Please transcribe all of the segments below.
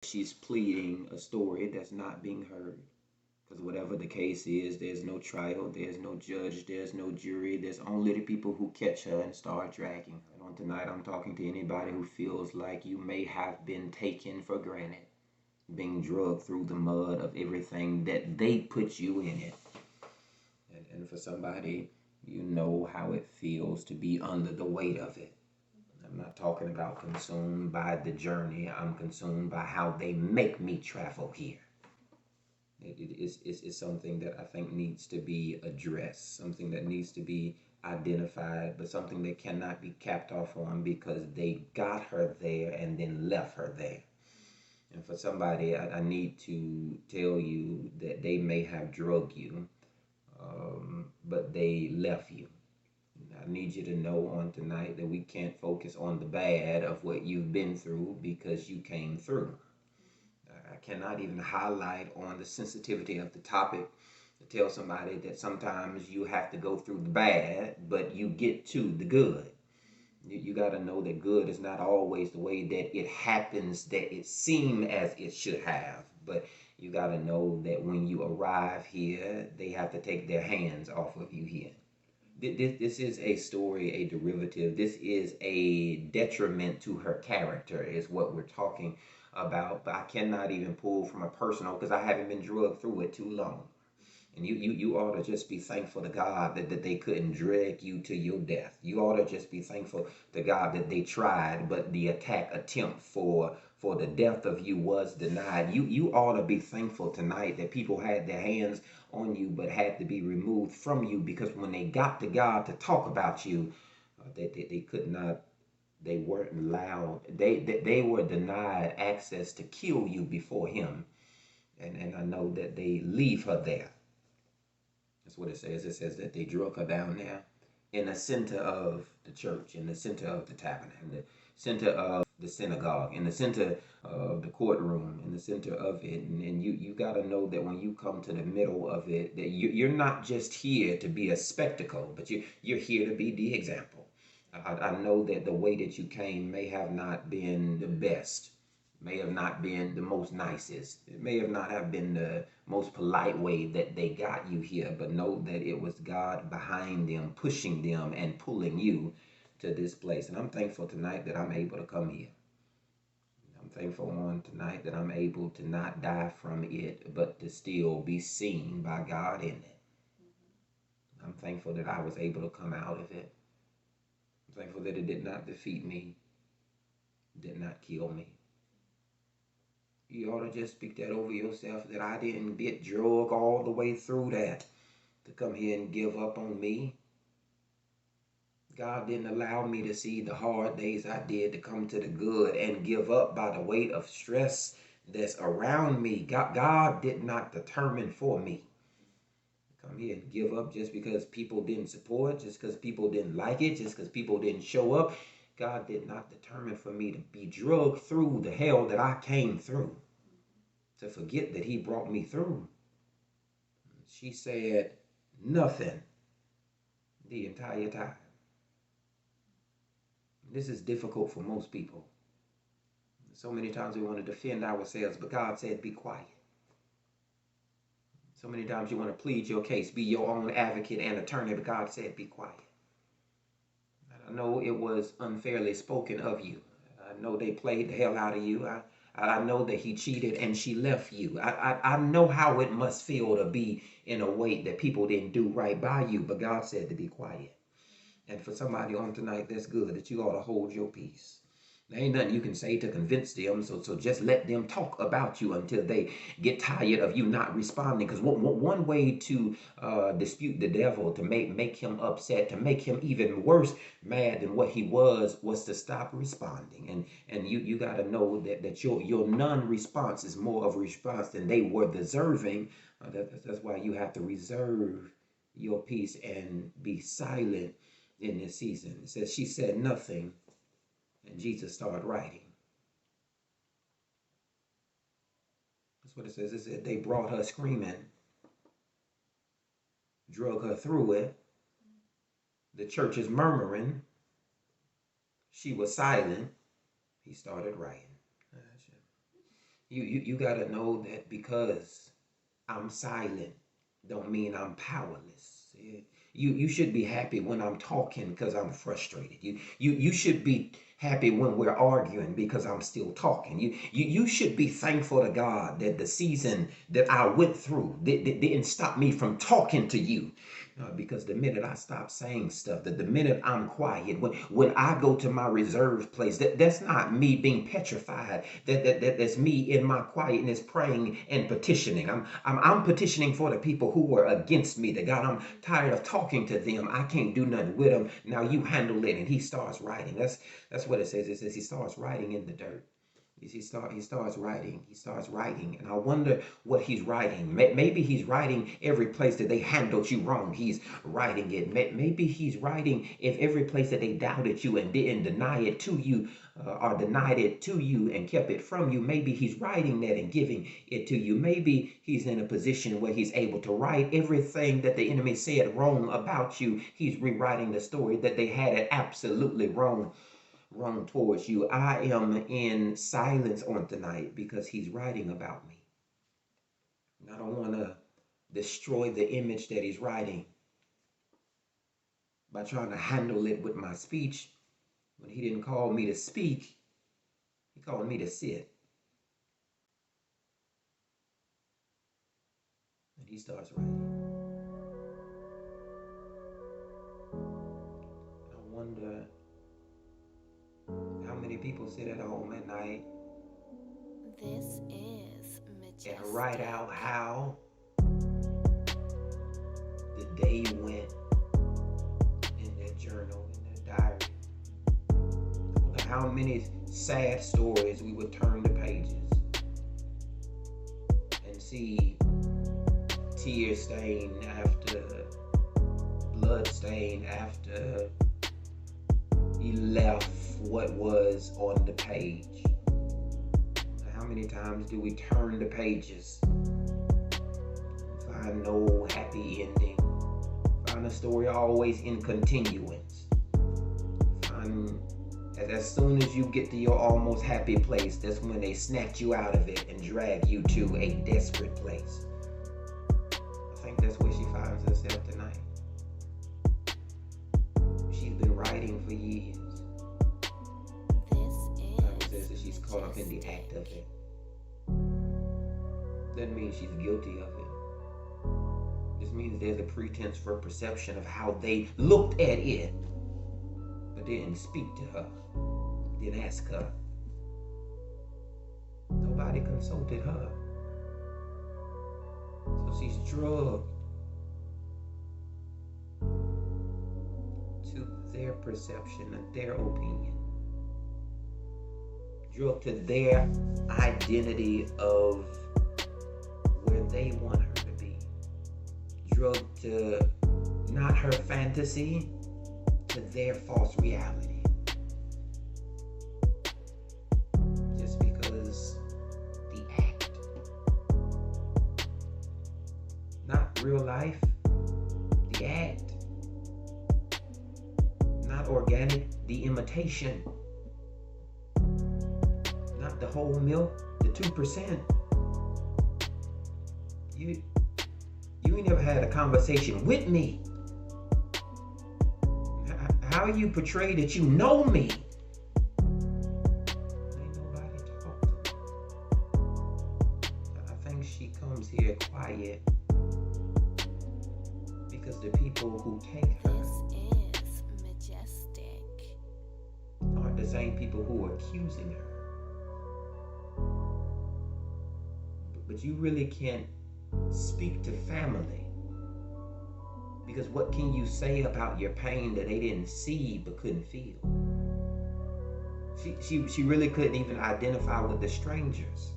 She's pleading a story that's not being heard. Because whatever the case is, there's no trial, there's no judge, there's no jury, there's only the people who catch her and start dragging her. And on tonight, I'm talking to anybody who feels like you may have been taken for granted, being drugged through the mud of everything that they put you in it. And for somebody, you know how it feels to be under the weight of it. I'm not talking about consumed by the journey. I'm consumed by how they make me travel here. It's something that I think needs to be addressed, something that needs to be identified, but something that cannot be capped off on because they got her there and then left her there. And for somebody, I need to tell you that they may have drugged you, but they left you. I need you to know on tonight that we can't focus on the bad of what you've been through because you came through. I cannot even highlight on the sensitivity of the topic to tell somebody that sometimes you have to go through the bad, but you get to the good. You got to know that good is not always the way that it happens, that it seems as it should have. But you got to know that when you arrive here, they have to take their hands off of you here. This is a story, a derivative. This is a detriment to her character, is what we're talking about. But I cannot even pull from a personal because I haven't been drugged through it too long. And you ought to just be thankful to God that they couldn't drag you to your death. You ought to just be thankful to God that they tried, but the attempt for the death of you was denied. You ought to be thankful tonight that people had their hands on you but had to be removed from you because when they got to God to talk about you, they could not, they weren't allowed, they were denied access to kill you before him. And I know that they leave her there. That's what it says. It says that they drug her down there in the center of the church, in the center of the tabernacle, in the center of the synagogue, in the center of the courtroom, in the center of it. And you got to know that when you come to the middle of it, that you're not just here to be a spectacle, but you're here to be the example. I know that the way that you came may have not been the best, may have not been the most nicest. It may have not have been the most polite way that they got you here, but know that it was God behind them, pushing them and pulling you to this place. And I'm thankful tonight that I'm able to come here. I'm thankful on tonight that I'm able to not die from it, but to still be seen by God in it. I'm thankful that I was able to come out of it. I'm thankful that it did not defeat me, did not kill me. You ought to just speak that over yourself that I didn't get drugged all the way through that to come here and give up on me. God didn't allow me to see the hard days I did to come to the good and give up by the weight of stress that's around me. God did not determine for me to come here and give up just because people didn't support, just because people didn't like it, just because people didn't show up. God did not determine for me to be drugged through the hell that I came through, to forget that he brought me through. She said nothing the entire time. This is difficult for most people. So many times we want to defend ourselves, but God said, be quiet. So many times you want to plead your case, be your own advocate and attorney, but God said, be quiet. I know it was unfairly spoken of you. I know they played the hell out of you. I know that he cheated and she left you. I know how it must feel to be in a way that people didn't do right by you, but God said to be quiet. And for somebody on tonight, that's good, that you ought to hold your peace. There ain't nothing you can say to convince them, so just let them talk about you until they get tired of you not responding. Because one way to dispute the devil, to make him upset, to make him even worse mad than what he was to stop responding. And you got to know that your non-response is more of a response than they were deserving. That's why you have to reserve your peace and be silent in this season. It says she said nothing, and Jesus started writing. That's what it says. It said they brought her screaming, drug her through it. The church is murmuring. She was silent. He started writing. You gotta know that because I'm silent don't mean I'm powerless. You should be happy when I'm talking because I'm frustrated. You should be happy when we're arguing because I'm still talking. You should be thankful to God that the season that I went through didn't stop me from talking to you. Because the minute I stop saying stuff, that the minute I'm quiet, when I go to my reserved place, that's not me being petrified. That's me in my quietness praying and petitioning. I'm petitioning for the people who were against me. That God, I'm tired of talking to them. I can't do nothing with them. Now you handle it. And he starts writing. That's what it says. It says he starts writing in the dirt. He starts writing, and I wonder what he's writing. Maybe he's writing every place that they handled you wrong. He's writing it. Maybe he's writing if every place that they doubted you and didn't deny it to you, or denied it to you and kept it from you. Maybe he's writing that and giving it to you. Maybe he's in a position where he's able to write everything that the enemy said wrong about you. He's rewriting the story that they had it absolutely wrong towards you. I am in silence on tonight because he's writing about me. And I don't want to destroy the image that he's writing by trying to handle it with my speech. When he didn't call me to speak, he called me to sit. And he starts writing. I wonder how many people sit at home at night This is majestic. and write out how the day went in their journal, in their diary. I wonder how many sad stories we would turn the pages and see tear stain after blood stain after he left what was on the page. How many times do we turn the pages, find no happy ending, find a story always in continuance, find as soon as you get to your almost happy place, that's when they snatch you out of it and drag you to a desperate place. I think that's where she finds herself tonight. She's been writing for years. She's caught up in the act of it. Doesn't mean she's guilty of it. This means there's a pretense for perception of how they looked at it, but didn't speak to her, didn't ask her. Nobody consulted her. So she's drugged to their perception and their opinion. Drugged to their identity of where they want her to be. Drugged to not her fantasy, to their false reality. Just because the act. Not real life, the act. Not organic, the imitation. The whole milk, the 2%. You ain't never had a conversation with me. How you portray that you know me? Ain't nobody talk to me. I think she comes here quiet because the people who take her This is majestic. aren't the same people who are accusing her. But you really can't speak to family, because what can you say about your pain that they didn't see but couldn't feel? She really couldn't even identify with the strangers,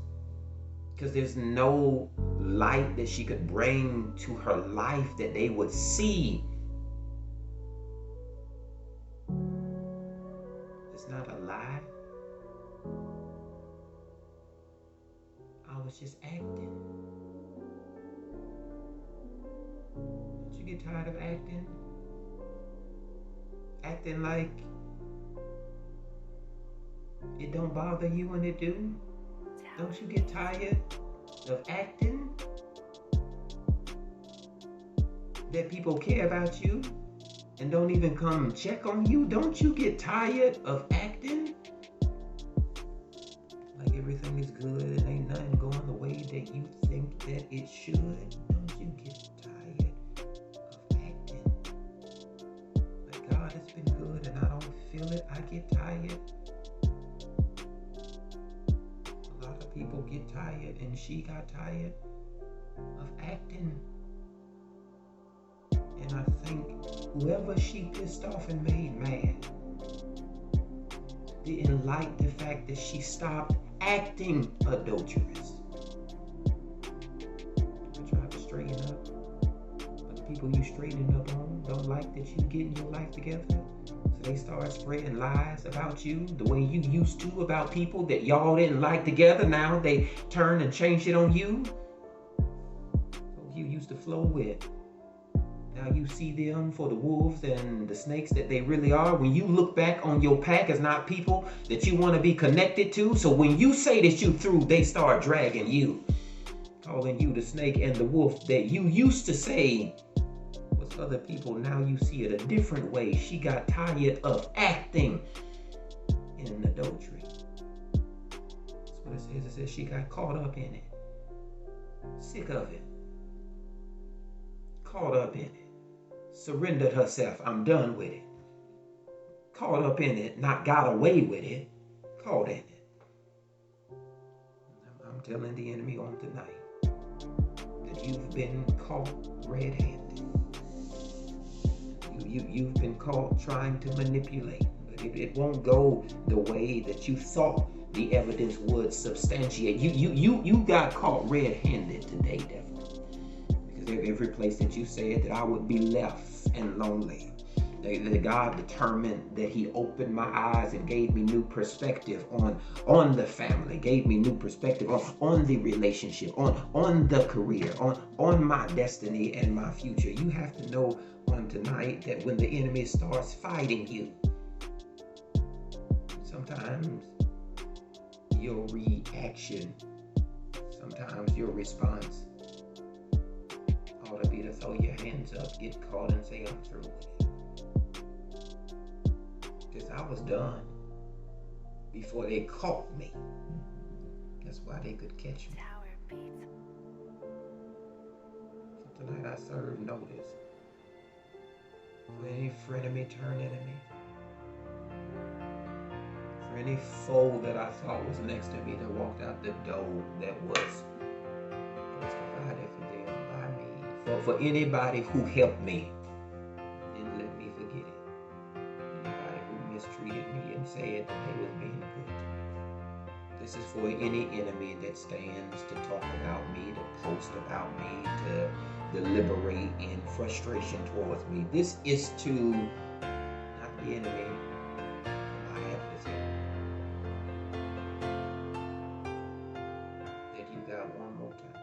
because there's no light that she could bring to her life that they would see. It's not a lie. I was just acting. Don't you get tired of acting? Acting like it don't bother you when it do? Don't you get tired of acting that people care about you and don't even come check on you? Don't you get tired of acting like everything is good and ain't nothing going the way that you think that it should? Don't you get tired of acting like God has been good and I don't feel it? I get tired. A lot of people get tired, and she got tired of acting. And I think whoever she pissed off and made mad didn't like the fact that she stopped acting adulterous. I tried to straighten up, but the people you straighten up on don't like that you getting your life together. So they start spreading lies about you the way you used to about people that y'all didn't like together. Now they turn and change it on you. Those you used to flow with, now you see them for the wolves and the snakes that they really are. When you look back on your pack as not people that you want to be connected to. So when you say that you through, they start dragging you, calling you the snake and the wolf that you used to say was other people. Now you see it a different way. She got tired of acting in adultery. That's what it says. It says she got caught up in it. Sick of it. Caught up in it. Surrendered herself. I'm done with it. Caught up in it, not got away with it. Caught in it. I'm telling the enemy on tonight that you've been caught red-handed. You've been caught trying to manipulate, but it won't go the way that you thought the evidence would substantiate. You got caught red-handed today, devil. Every place that you said that I would be left and lonely, that God determined that he opened my eyes and gave me new perspective on the family, gave me new perspective on the relationship, on the career, on my destiny and my future. You have to know on tonight that when the enemy starts fighting you, sometimes your reaction, sometimes your response ought to be to throw your hands up, get caught, and say, I'm through with it. Because I was done before they caught me. That's why they could catch me. So tonight I serve notice for any frenemy, turn enemy, for any foe that I thought was next to me that walked out the door that was provided for them by me. For anybody who helped me, didn't let me forget it. Anybody who mistreated me and said that they was being good. This is for any enemy that stands to talk about me, to post about me, to deliberate in frustration towards me. This is to not the enemy, my adversary. That you got one more time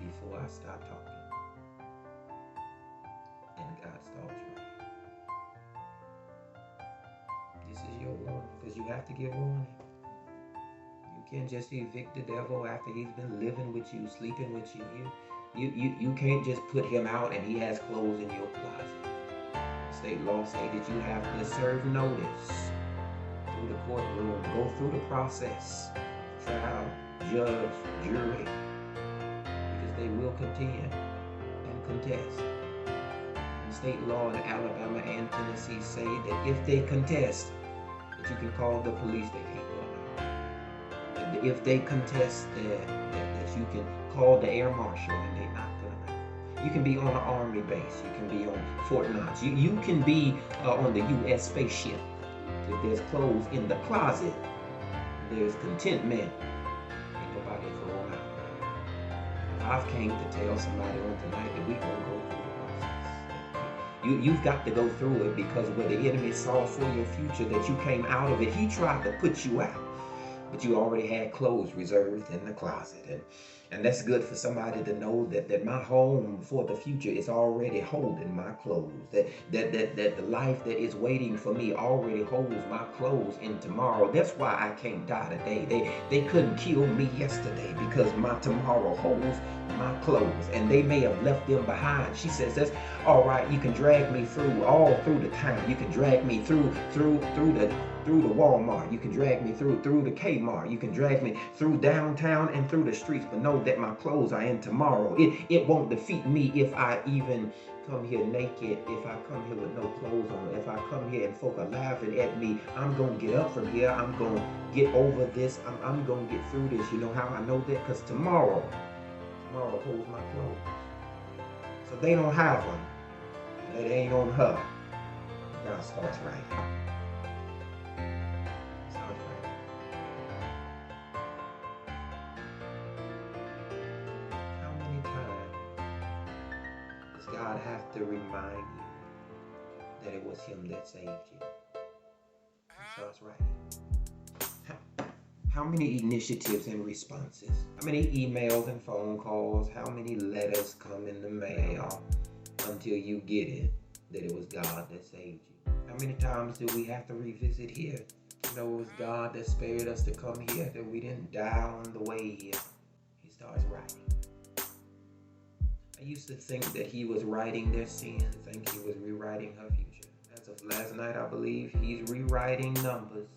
before I start talking and God starts writing. This is your warning, because you have to give warning. You can't just evict the devil after he's been living with you, sleeping with you. You can't just put him out and he has clothes in your closet. State law say that you have to serve notice through the courtroom, go through the process, trial, judge, jury, because they will contend and contest. And state law in Alabama and Tennessee say that if they contest, that you can call the police, they can't put them out. And if they contest, that you can call the air marshal and they not put them out. You can be on an army base. You can be on Fort Knox. You can be on the U.S. spaceship. If there's clothes in the closet, there's contentment. Ain't nobody throw them out. I've came to tell somebody on tonight that we gonna go through the process. You've got to go through it, because where the enemy saw for your future that you came out of it, he tried to put you out. but you already had clothes reserved in the closet. And that's good for somebody to know that my home for the future is already holding my clothes. That the life that is waiting for me already holds my clothes in tomorrow. That's why I can't die today. They couldn't kill me yesterday because my tomorrow holds my clothes, and they may have left them behind. She says, that's all right. You can drag me through all through the town. You can drag me through the Walmart. You can drag me through the Kmart. You can drag me through downtown and through the streets, but know that my clothes are in tomorrow. It won't defeat me if I even come here naked, if I come here with no clothes on, if I come here and folk are laughing at me. I'm gonna get up from here. I'm gonna get over this. I'm gonna get through this. You know how I know that? Because tomorrow holds my clothes. So they don't have them. It ain't on her. God starts writing. How many times does God have to remind you that it was Him that saved you? He starts writing. How many initiatives and responses? How many emails and phone calls? How many letters come in the mail until you get it that it was God that saved you? How many times do we have to revisit here? You know, it was God that spared us to come here, that we didn't die on the way here. He starts writing. I used to think that He was writing their sins. I think He was rewriting her future. As of last night, I believe He's rewriting numbers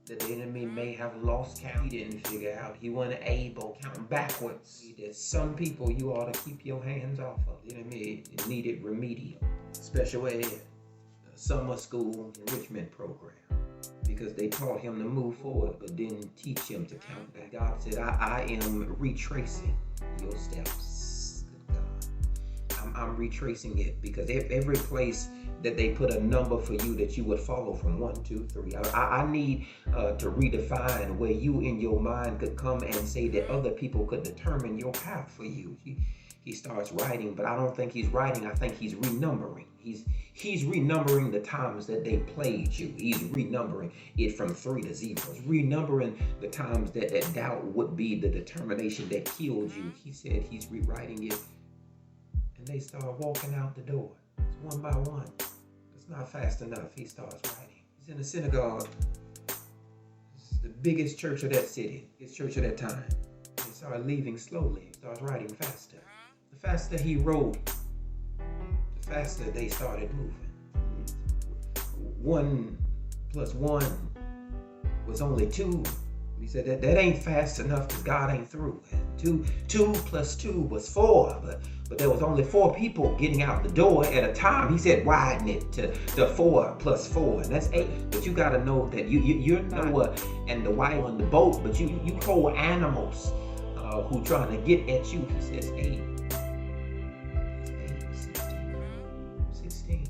that the enemy may have lost count. He didn't figure out. He wasn't able to count backwards. There's some people you ought to keep your hands off of. The enemy needed remedial, special ed, summer school enrichment program, because they taught him to move forward but didn't teach him to count back. God said, I am retracing your steps. Good God. I'm retracing it, because every place that they put a number for you that you would follow from 1, 2, 3. I need to redefine where you in your mind could come and say that other people could determine your path for you. He starts writing, but I don't think he's writing. I think he's renumbering. He's renumbering the times that they played you. He's renumbering it from 3 to 0. He's renumbering the times that doubt would be the determination that killed you. He said he's rewriting it, and they start walking out the door. It's one by one. It's not fast enough. He starts writing. He's in the synagogue. It's the biggest church of that city. Biggest church of that time. He started leaving slowly. He starts writing faster. The faster he wrote, the faster they started moving. 1 + 1 was only 2. He said that ain't fast enough because God ain't through. 2 + 2 was 4, but there was only 4 people getting out the door at a time. He said widen it to 4 + 4, and that's 8. But you got to know that you're Noah and the wife on the boat, but you co-animals who trying to get at you. He says 8. It's 8, 16.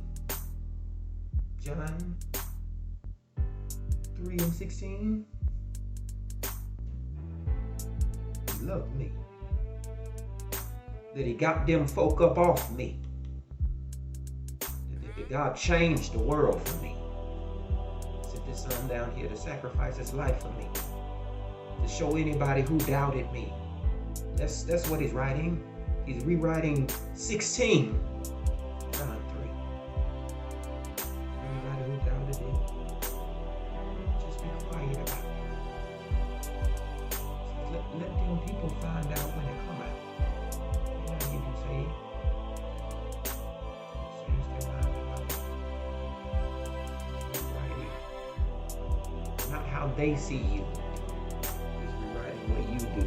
John 3 and 16. He loved me, that He got them folk up off me, that God changed the world for me. Sent His Son down here to sacrifice His life for me, to show anybody who doubted me. That's what He's writing. He's rewriting 16. John 3. Anybody who doubted it, just be quiet about it. Let them people find out when they come out. You know, you can say, change their mind about it. Right here. Not how they see you. Just rewriting what you do.